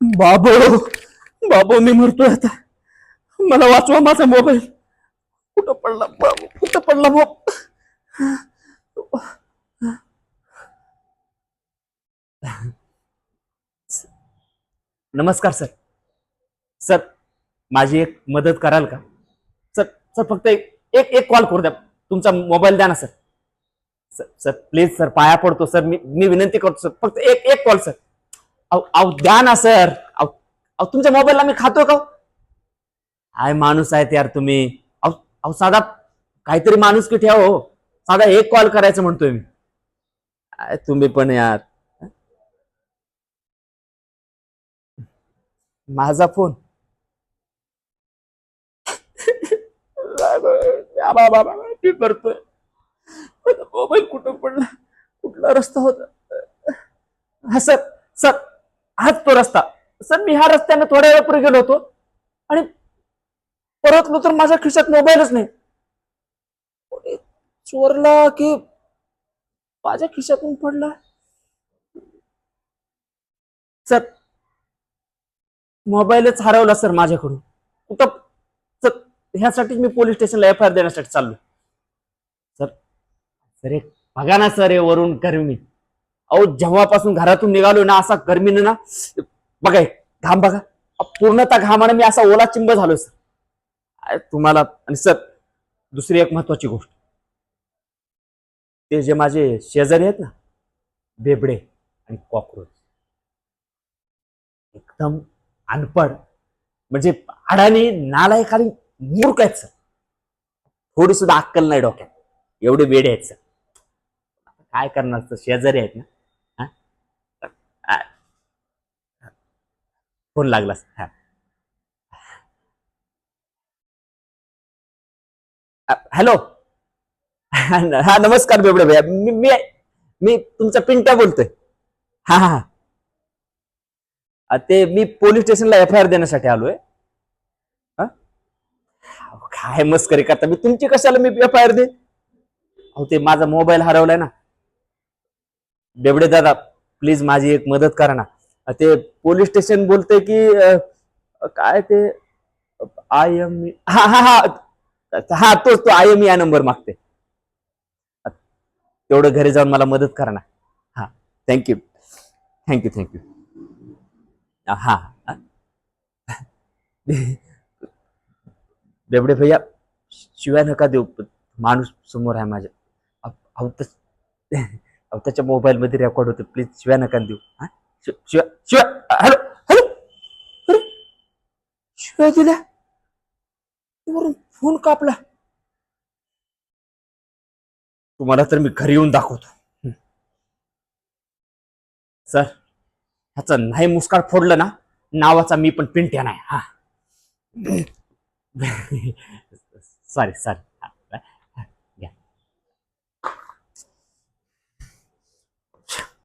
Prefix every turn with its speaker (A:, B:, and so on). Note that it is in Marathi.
A: बाबो, बाबो, मी मरतोय आता. मला वाचवा, माझा मोबाईल कुठं पडला बाबू, कुठं पडला बाबू. नमस्कार सर. सर, माझी एक मदत कराल का? सर, सर, फक्त एक एक एक कॉल करू द्या. तुमचा मोबाईल द्या ना sir. Sir, sir, please sir, पाया पडतो सर, मी विनंती करतो सर, फक्त एक एक कॉल सर. अहो, अहो, द्या ना सर. अहो, अहो, तुमच्या मोबाईलला मी खातो का? काय माणूस आहेत यार तुम्ही. अहो, अहो, साधा काहीतरी माणूस की ठेवा हो. साधा एक कॉल करायचं म्हणतोय मी. तुम्ही पण यार. माझा फोन. मी करतोय. मोबाईल कुठं पडला? कुठला रस्ता होता? हा सर. सर, हाच तो रस्ता. सर, मी ह्या रस्त्याने थोड्या वेळापूर्वी गेलो होतो आणि परतलो तर माझ्या खिशात मोबाईलच नाही. चोरला की माझ्या खिशातून पडला? सर, मोबाईलच हरवला सर माझ्याकडून. कुठं? सर, ह्यासाठी मी पोलीस स्टेशनला एफ आय आर देण्यासाठी चाललो. सर, सर, एक बघा ना सर, हे वरून गर्मी. अहो, जेव्हापासून घरातून निघालो ना, असा गर्मीनं ना, बघा घाम बघा. पूर्णतः घामाने मी असा ओला चिंब झालोय सर. तुम्हाला आणि सर, दुसरी एक महत्वाची गोष्ट. ते जे माझे शेजारी आहेत ना, बेबडे आणि कॉक्रोच, एकदम अनपड, म्हणजे अडाणी, नालायक आणि मूर्ख आहेत सर. थोडी सुद्धा अक्कल नाही डोक्यात. एवढे वेडे आहेत सर. काय करणार सर, शेजारी आहेत ना. हा? आ, फोन लागला सर. हा. हॅलो. हा, नमस्कार बेबडे भैया. मी मी मी तुमचा पिंट्या बोलतोय. हा, हा, हा. ते मी पोलीस स्टेशनला एफ आय आर देण्यासाठी आलोय. हा? अहो, काय मस्करी करता, मी तुमची कशाला मी एफ आय आर दे. अहो, ते माझा मोबाईल हरवलाय ना. बेबडे दादा, प्लीज माझी एक मदत करा ना. ते पोलीस स्टेशन बोलते की काय ते आय एम, हा, हा, हा, हा, तोच तो आय एम या नंबर मागते. तेवढं घरी जाऊन मला मदत करा ना. हा, थँक्यू, थँक्यू, थँक्यू. हा. बेबडे भैया, शिवाय नका देऊ. माणूस समोर आहे माझ्या. अहो, अहो, त्याच्या मोबाईल मध्ये रेकॉर्ड होते. प्लीज शिवाय नका देऊ. हा? शिवाय, शिवाय. Hello, hello. अरे, शिवाय दिल्या. वरून फोन कापला. तुम्हाला तर मी घरी येऊन दाखवतो. सर, ह्याचा नाही मुस्काळ फोडलं ना, नावाचा मी पण पिंट्या नाही. हा. Sorry, sorry.